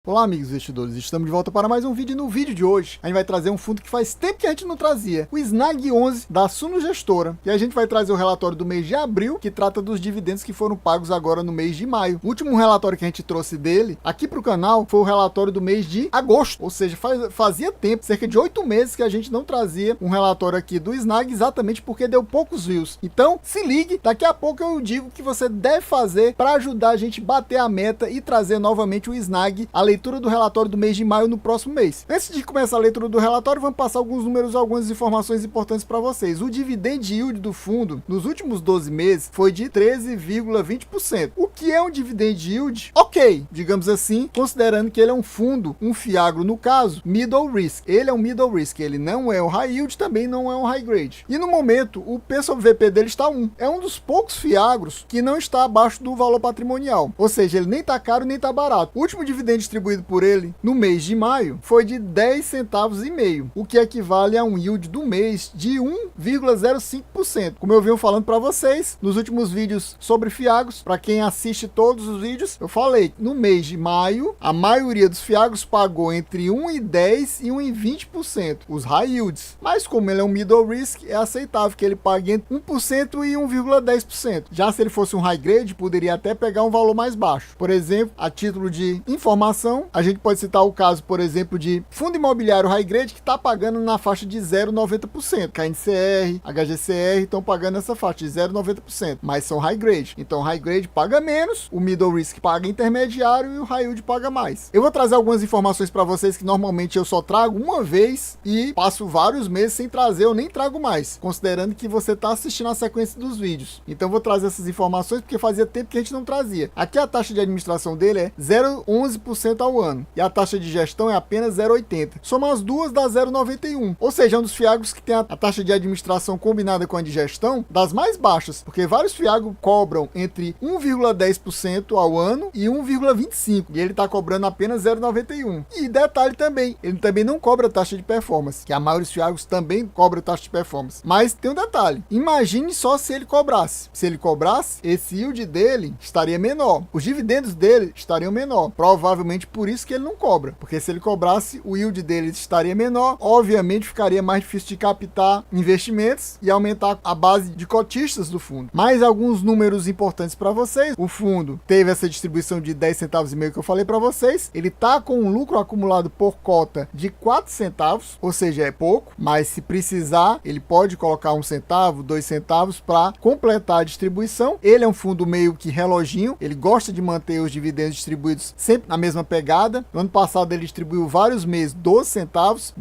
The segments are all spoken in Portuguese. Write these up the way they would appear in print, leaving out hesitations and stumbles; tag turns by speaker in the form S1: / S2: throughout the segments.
S1: Olá amigos investidores, estamos de volta para mais um vídeo e no vídeo de hoje a gente vai trazer um fundo que faz tempo que a gente não trazia, o Snag 11 da Suno Gestora, e a gente vai trazer o relatório do mês de abril que trata dos dividendos que foram pagos agora no mês de maio. O último relatório que a gente trouxe dele aqui para o canal foi o relatório do mês de agosto, ou seja, fazia tempo, cerca de 8 meses que a gente não trazia um relatório aqui do Snag, exatamente porque deu poucos views. Então se ligue, daqui a pouco eu digo o que você deve fazer para ajudar a gente a bater a meta e trazer novamente o Snag, a leitura do relatório do mês de maio no próximo mês. Antes de começar a leitura do relatório, vamos passar alguns números, algumas informações importantes para vocês. O dividend yield do fundo nos últimos 12 meses foi de 13,20%. O que é um dividend yield? Ok, digamos assim, considerando que ele é um fundo, um fiagro no caso, middle risk. Ele é um middle risk, ele não é um high yield, também não é um high grade. E no momento, o P sobre VP dele está 1. É um dos poucos fiagros que não está abaixo do valor patrimonial. Ou seja, ele nem está caro, nem está barato. O último dividendo distribuído por ele no mês de maio foi de 10 centavos e meio, o que equivale a um yield do mês de 1,05%. Como eu venho falando para vocês nos últimos vídeos sobre fiagros, para quem assiste todos os vídeos, eu falei, no mês de maio, a maioria dos fiagros pagou entre 1,10 e 1,20%, os high yields. Mas como ele é um middle risk, é aceitável que ele pague entre 1% e 1,10%. Já se ele fosse um high grade, poderia até pegar um valor mais baixo. Por exemplo, a título de informação, a gente pode citar o caso, por exemplo, de fundo imobiliário high grade que está pagando na faixa de 0,90%. KNCR, HGCR estão pagando essa faixa de 0,90%, mas são high grade. Então, high grade paga menos, o middle risk paga intermediário e o high yield paga mais. Eu vou trazer algumas informações para vocês que normalmente eu só trago uma vez e passo vários meses sem trazer, eu nem trago mais, considerando que você está assistindo a sequência dos vídeos. Então, eu vou trazer essas informações porque fazia tempo que a gente não trazia. Aqui a taxa de administração dele é 0,11% ao ano e a taxa de gestão é apenas 0,80. Soma as duas dá 0,91. Ou seja, é um dos fiagros que tem a taxa de administração combinada com a de gestão das mais baixas, porque vários fiagros cobram entre 1,10% ao ano e 1,25%, e ele está cobrando apenas 0,91. E detalhe também, ele também não cobra taxa de performance, que a maioria dos fiagros também cobra taxa de performance. Mas tem um detalhe, imagine só se ele cobrasse. Se ele cobrasse, esse yield dele estaria menor, os dividendos dele estariam menor, provavelmente por isso que ele não cobra, porque se ele cobrasse, o yield dele estaria menor, obviamente ficaria mais difícil de captar investimentos e aumentar a base de cotistas do fundo. Mais alguns números importantes para vocês. O fundo teve essa distribuição de 10 centavos e meio que eu falei para vocês, ele tá com um lucro acumulado por cota de 4 centavos, ou seja, é pouco, mas se precisar, ele pode colocar 1 centavo, 2 centavos para completar a distribuição. Ele é um fundo meio que reloginho, ele gosta de manter os dividendos distribuídos sempre na mesma pegada. No ano passado ele distribuiu vários meses 12 centavos,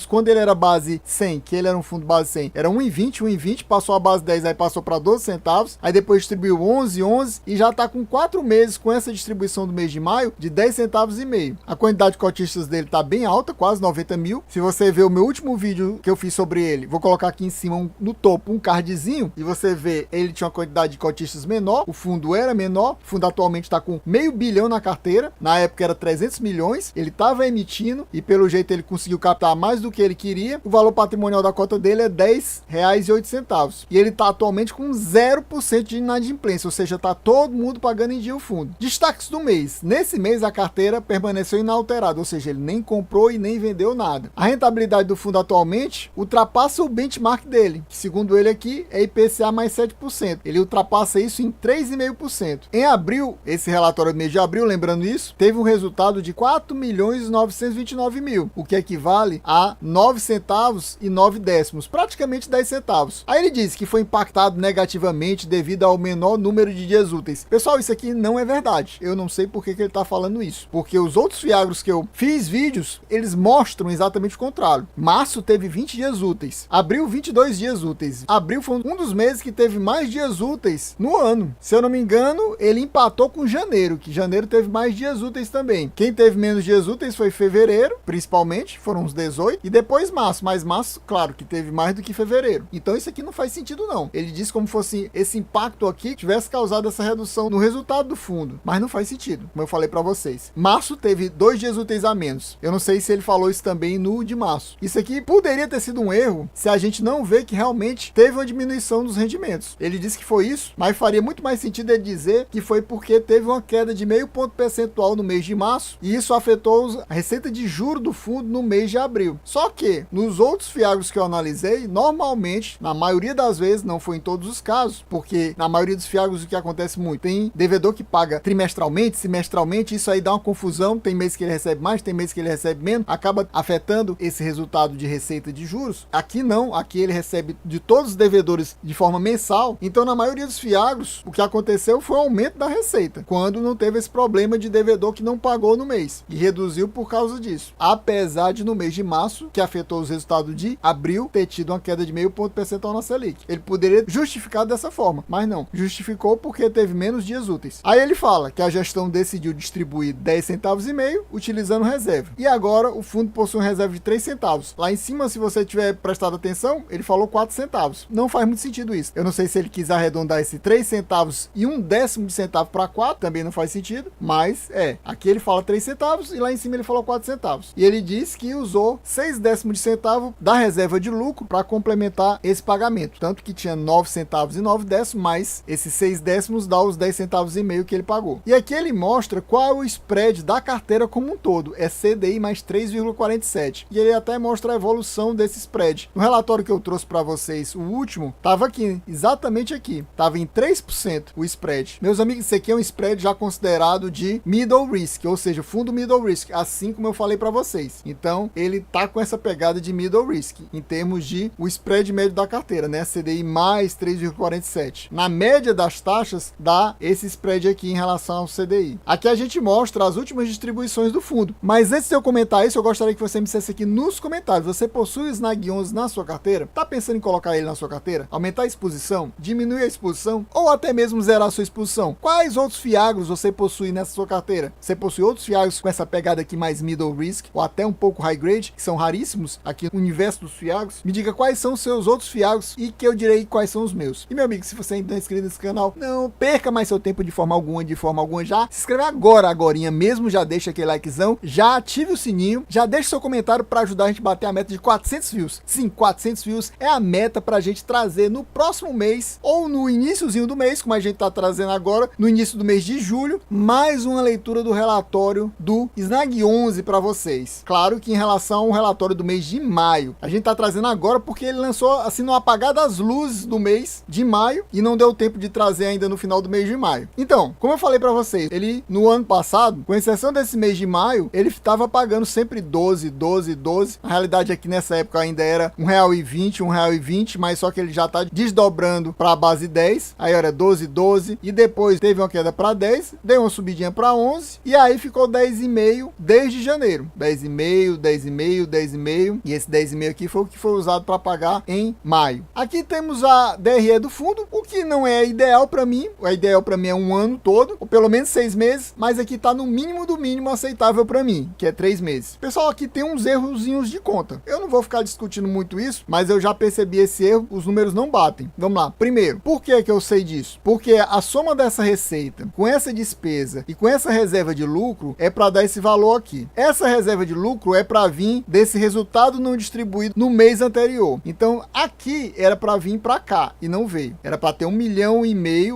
S1: quando ele era base 100, que ele era um fundo base 100, era 1,20, passou a base 10, aí passou para 12 centavos, aí depois distribuiu 11 e já está com 4 meses com essa distribuição do mês de maio de 10 centavos e meio. A quantidade de cotistas dele está bem alta, quase 90 mil. Se você ver o meu último vídeo que eu fiz sobre ele, vou colocar aqui em cima no topo um cardzinho e você vê, ele tinha uma quantidade de cotistas menor, o fundo era menor, o fundo atualmente está com R$500 milhões na carteira, na época era 300 milhões, ele estava emitindo e pelo jeito ele conseguiu captar mais do que ele queria. O valor patrimonial da cota dele é R$10,08 e ele está atualmente com 0% de inadimplência, ou seja, está todo mundo pagando em dia o fundo. Destaques do mês: nesse mês a carteira permaneceu inalterada, ou seja, ele nem comprou e nem vendeu nada. A rentabilidade do fundo atualmente ultrapassa o benchmark dele, que segundo ele aqui é IPCA mais 7%. Ele ultrapassa isso em 3,5%. Em abril, esse relatório do mês de abril, lembrando isso, teve um resultado de 4.929.000, o que equivale a 9 centavos e 9 décimos, praticamente 10 centavos. Aí ele disse que foi impactado negativamente devido ao menor número de dias úteis. Pessoal, isso aqui não é verdade. Eu não sei por que ele está falando isso, porque os outros fiagros que eu fiz vídeos, eles mostram exatamente o contrário. Março teve 20 dias úteis, abril 22 dias úteis. Abril foi um dos meses que teve mais dias úteis no ano. Se eu não me engano, ele empatou com janeiro, que janeiro teve mais dias úteis também. Quem teve menos dias úteis foi fevereiro, principalmente, foram uns 18, e depois março, mas março, claro, que teve mais do que fevereiro. Então isso aqui não faz sentido não. Ele disse como fosse esse impacto aqui tivesse causado essa redução no resultado do fundo, mas não faz sentido, como eu falei para vocês. Março teve 2 dias úteis a menos. Eu não sei se ele falou isso também no de março. Isso aqui poderia ter sido um erro se a gente não vê que realmente teve uma diminuição dos rendimentos. Ele disse que foi isso, mas faria muito mais sentido ele dizer que foi porque teve uma queda de meio ponto percentual no mês de março, e isso afetou a receita de juros do fundo no mês de abril. Só que, nos outros fiagros que eu analisei, normalmente, na maioria das vezes, não foi em todos os casos, porque na maioria dos fiagros o que acontece muito, tem devedor que paga trimestralmente, semestralmente, isso aí dá uma confusão, tem mês que ele recebe mais, tem mês que ele recebe menos, acaba afetando esse resultado de receita de juros. Aqui não, aqui ele recebe de todos os devedores de forma mensal, então na maioria dos fiagros, o que aconteceu foi um aumento da receita, quando não teve esse problema de devedor que não pagou no mês, e reduziu por causa disso. Apesar de no mês de março, que afetou os resultados de abril, ter tido uma queda de 0,5 ponto percentual na Selic. Ele poderia justificar dessa forma, mas não. Justificou porque teve menos dias úteis. Aí ele fala que a gestão decidiu distribuir 10,5 centavos utilizando reserva. E agora o fundo possui uma reserva de 3 centavos. Lá em cima, se você tiver prestado atenção, ele falou 4 centavos. Não faz muito sentido isso. Eu não sei se ele quis arredondar esse 3 centavos e 1/10 de centavo para 4, também não faz sentido, mas aqui ele fala 3 centavos e lá em cima ele falou 4 centavos. E ele diz que usou 0,6 de centavo da reserva de lucro para complementar esse pagamento. Tanto que tinha 9 centavos e 9/10, mais esses 0,6 dá os 10,5 centavos que ele pagou. E aqui ele mostra qual é o spread da carteira como um todo. É CDI mais 3,47. E ele até mostra a evolução desse spread. No relatório que eu trouxe para vocês, o último, estava aqui, exatamente aqui. Estava em 3% o spread. Meus amigos, isso aqui é um spread já considerado de middle risk, ou seja, fundo middle risk, assim como eu falei para vocês. Então, ele tá com essa pegada de middle risk, em termos de o spread médio da carteira, né? CDI mais 3,47. Na média das taxas, dá esse spread aqui em relação ao CDI. Aqui a gente mostra as últimas distribuições do fundo. Mas antes de eu comentar isso, eu gostaria que você me dissesse aqui nos comentários. Você possui o Snag 11 na sua carteira? Tá pensando em colocar ele na sua carteira? Aumentar a exposição? Diminuir a exposição? Ou até mesmo zerar a sua exposição? Quais outros fiagros você possui nessa sua carteira? Você possui outros fiagros com essa pegada aqui mais middle risk, ou até um pouco high grade, que são raríssimos aqui no universo dos fiagros? Me diga quais são os seus outros fiagros e que eu direi quais são os meus. E meu amigo, se você ainda não é inscrito nesse canal, não perca mais seu tempo de forma alguma, já se inscreve agorinha mesmo, já deixa aquele likezão, já ative o sininho, já deixa seu comentário para ajudar a gente a bater a meta de 400 views. Sim, 400 views é a meta pra gente trazer no próximo mês, ou no iniciozinho do mês, como a gente tá trazendo agora, no início do mês de julho, mais uma leitura do relatório do Snag 11 para vocês. Claro que em relação ao relatório do mês de maio, a gente tá trazendo agora porque ele lançou assim no apagar das luzes do mês de maio e não deu tempo de trazer ainda no final do mês de maio. Então, como eu falei para vocês, ele no ano passado, com exceção desse mês de maio, ele estava pagando sempre 12. Na realidade aqui nessa época ainda era R$1,20, mas só que ele já tá desdobrando para a base 10. Aí era 12 e depois teve uma queda para 10, deu uma subidinha para 11 e aí ficou 10,5 desde janeiro. 10,5 e esse 10,5 aqui foi o que foi usado para pagar em maio. Aqui temos a DRE do fundo, o que não é ideal para mim. O ideal para mim é um ano todo, ou pelo menos 6 meses, mas aqui tá no mínimo do mínimo aceitável para mim, que é 3 meses. Pessoal, aqui tem uns errozinhos de conta. Eu não vou ficar discutindo muito isso, mas eu já percebi esse erro, os números não batem. Vamos lá. Primeiro, por que eu sei disso? Porque a soma dessa receita com essa despesa e com essa reserva de lucro é para dar esse valor aqui. Essa reserva de lucro é para vir desse resultado não distribuído no mês anterior. Então, aqui era para vir para cá e não veio. Era para ter 1,5 milhão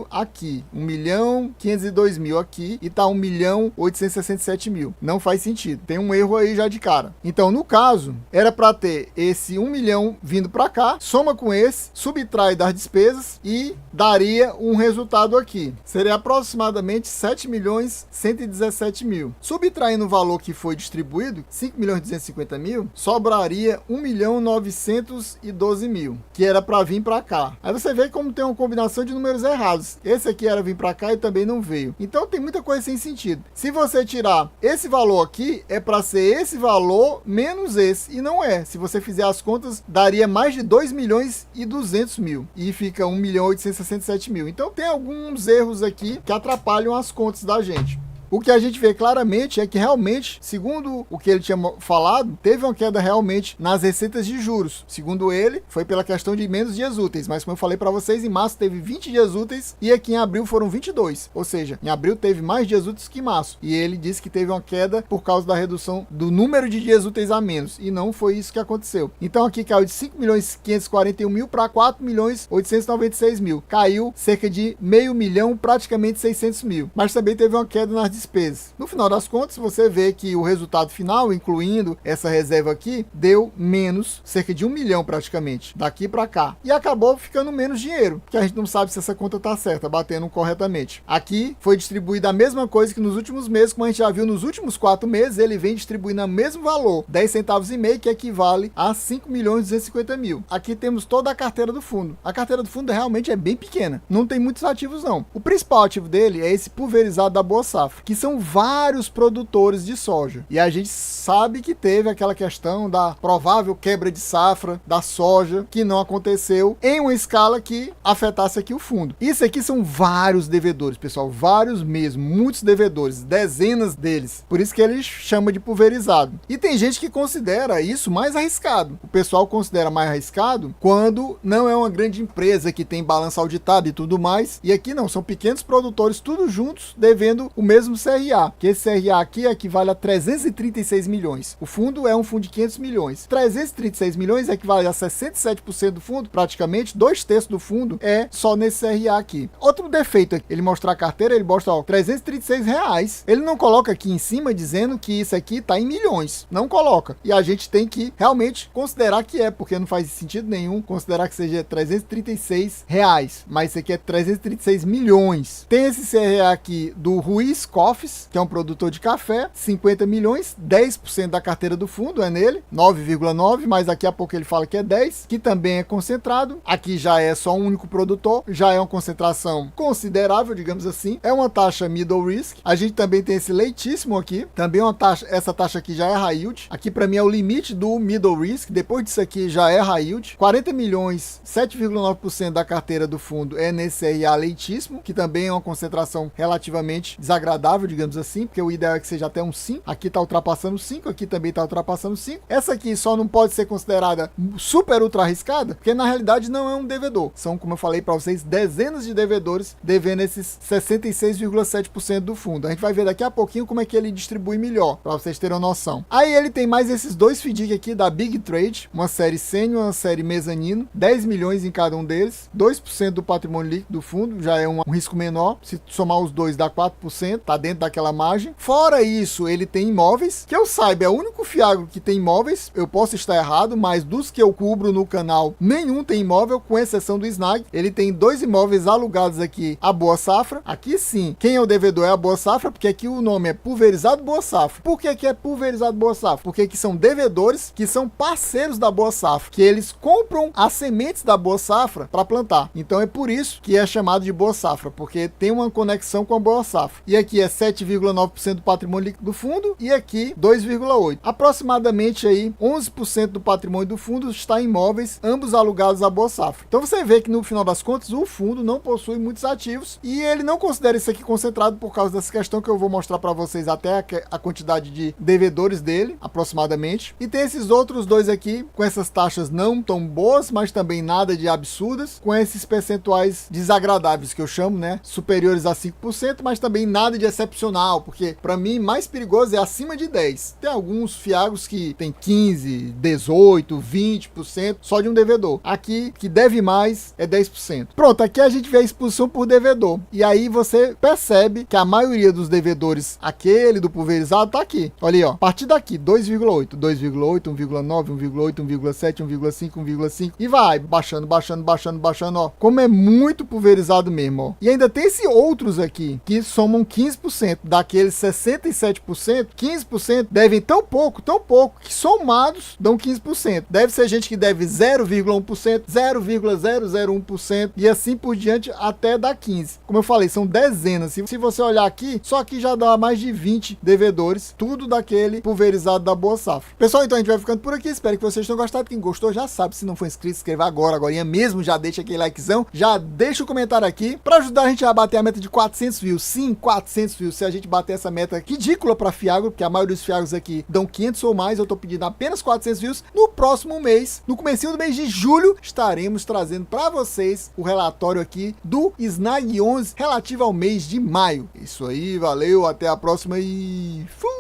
S1: aqui, 1.502.000 aqui e tá 1.867.000. Não faz sentido. Tem um erro aí já de cara. Então, no caso, era para ter esse 1 milhão vindo para cá, soma com esse, subtrai das despesas e daria um resultado aqui. Seria aproximadamente 7.117.000. Subtraindo o valor que foi distribuído, 5.250.000, sobraria 1.912.000, que era para vir para cá. Aí você vê como tem uma combinação de números errados. Esse aqui era vir para cá e também não veio. Então tem muita coisa sem sentido. Se você tirar esse valor aqui, é para ser esse valor menos esse, e não é. Se você fizer as contas, daria mais de 2.200.000 e fica 1.867.000. Então tem alguns erros aqui que atrapalham as contas da gente. O que a gente vê claramente é que realmente, segundo o que ele tinha falado, teve uma queda realmente nas receitas de juros. Segundo ele, foi pela questão de menos dias úteis, mas como eu falei para vocês, em março teve 20 dias úteis e aqui em abril foram 22. Ou seja, em abril teve mais dias úteis que em março. E ele disse que teve uma queda por causa da redução do número de dias úteis a menos. E não foi isso que aconteceu. Então aqui caiu de 5.541.000 para 4.896.000. Caiu cerca de 500.000, praticamente 600.000. Mas também teve uma queda nas despesas. despesas. No final das contas, você vê que o resultado final, incluindo essa reserva aqui, deu menos, cerca de 1 milhão praticamente, daqui para cá. E acabou ficando menos dinheiro, que a gente não sabe se essa conta tá certa, batendo corretamente. Aqui foi distribuída a mesma coisa que nos últimos meses, como a gente já viu nos últimos 4 meses, ele vem distribuindo o mesmo valor, 10 centavos e meio, que equivale a 5.250.000. Aqui temos toda a carteira do fundo. A carteira do fundo realmente é bem pequena, não tem muitos ativos não. O principal ativo dele é esse pulverizado da Boa Safra, que são vários produtores de soja. E a gente sabe que teve aquela questão da provável quebra de safra da soja, que não aconteceu em uma escala que afetasse aqui o fundo. Isso aqui são vários devedores, pessoal, vários mesmo, muitos devedores, dezenas deles. Por isso que ele chama de pulverizado. E tem gente que considera isso mais arriscado. O pessoal considera mais arriscado quando não é uma grande empresa que tem balança auditada e tudo mais. E aqui não, são pequenos produtores, tudo juntos, devendo o mesmo CRA. Que esse CRA aqui equivale a 336 milhões. O fundo é um fundo de 500 milhões. 336 milhões equivale a 67% do fundo, praticamente 2/3 do fundo é só nesse CRA aqui. Outro defeito, ele mostrar a carteira, ele mostra, ó, 336 reais. Ele não coloca aqui em cima dizendo que isso aqui tá em milhões. Não coloca. E a gente tem que realmente considerar que é, porque não faz sentido nenhum considerar que seja 336 reais. Mas isso aqui é 336 milhões. Tem esse CRA aqui do Ruiz Coffees, que é um produtor de café, 50 milhões, 10% da carteira do fundo é nele, 9,9, mas daqui a pouco ele fala que é 10, que também é concentrado. Aqui já é só um único produtor, já é uma concentração considerável, digamos assim. É uma taxa middle risk. A gente também tem esse leitíssimo aqui, também uma taxa, essa taxa aqui já é high yield. Aqui para mim é o limite do middle risk, depois disso aqui já é high yield. 40 milhões, 7,9% da carteira do fundo é nesse CRA leitíssimo, que também é uma concentração relativamente desagradável, digamos assim, porque o ideal é que seja até um 5. Aqui tá ultrapassando 5, aqui também tá ultrapassando 5. Essa aqui só não pode ser considerada super ultra arriscada, porque na realidade não é um devedor. São, como eu falei para vocês, dezenas de devedores devendo esses 66,7% do fundo. A gente vai ver daqui a pouquinho como é que ele distribui melhor, para vocês terem uma noção. Aí ele tem mais esses dois FDIC aqui da Big Trade, uma série sênior, uma série mezanino, 10 milhões em cada um deles, 2% do patrimônio líquido do fundo, já é um risco menor. Se somar os dois dá 4%, tá dentro daquela margem. Fora isso, ele tem imóveis, que eu saiba, é o único fiagro que tem imóveis. Eu posso estar errado, mas dos que eu cubro no canal, nenhum tem imóvel, com exceção do Snag. Ele tem 2 imóveis alugados aqui à Boa Safra. Aqui sim, quem é o devedor é a Boa Safra, porque aqui o nome é Pulverizado Boa Safra. Por que que é Pulverizado Boa Safra? Porque aqui são devedores que são parceiros da Boa Safra, que eles compram as sementes da Boa Safra para plantar. Então é por isso que é chamado de Boa Safra, porque tem uma conexão com a Boa Safra. E aqui é 7,9% do patrimônio líquido do fundo e aqui 2,8%. Aproximadamente aí 11% do patrimônio do fundo está em imóveis, ambos alugados à Boa Safra. Então você vê que no final das contas o fundo não possui muitos ativos e ele não considera isso aqui concentrado por causa dessa questão que eu vou mostrar para vocês até a quantidade de devedores dele, aproximadamente. E tem esses outros dois aqui com essas taxas não tão boas, mas também nada de absurdas, com esses percentuais desagradáveis que eu chamo, né, superiores a 5%, mas também nada de excepcional, porque para mim mais perigoso é acima de 10. Tem alguns fiagros que tem 15, 18, 20% só de um devedor. Aqui, que deve mais, é 10%. Pronto, aqui a gente vê a exposição por devedor. E aí você percebe que a maioria dos devedores, aquele do pulverizado, tá aqui. Olha aí, ó. A partir daqui, 2,8, 2,8, 1,9, 1,8, 1,7, 1,5, 1,5 e vai baixando, baixando, baixando, baixando, ó. Como é muito pulverizado mesmo, ó. E ainda tem esses outros aqui, que somam 15%. Daqueles 67%, 15% devem tão pouco, que somados dão 15%. Deve ser gente que deve 0,1%, 0,001% e assim por diante até dar 15%. Como eu falei, são dezenas. Se você olhar aqui, só aqui já dá mais de 20 devedores, tudo daquele pulverizado da Boa Safra. Pessoal, então a gente vai ficando por aqui. Espero que vocês tenham gostado. Quem gostou já sabe, se não for inscrito, se inscreva agora mesmo, já deixa aquele likezão, já deixa o comentário aqui para ajudar a gente a bater a meta de 400 views. Sim, 400 views. Se a gente bater essa meta ridícula para fiagro, porque a maioria dos fiagros aqui dão 500 ou mais, eu tô pedindo apenas 400 views. No próximo mês, no comecinho do mês de julho, estaremos trazendo para vocês o relatório aqui do Snag 11 relativo ao mês de maio. Isso aí, valeu, até a próxima e fui!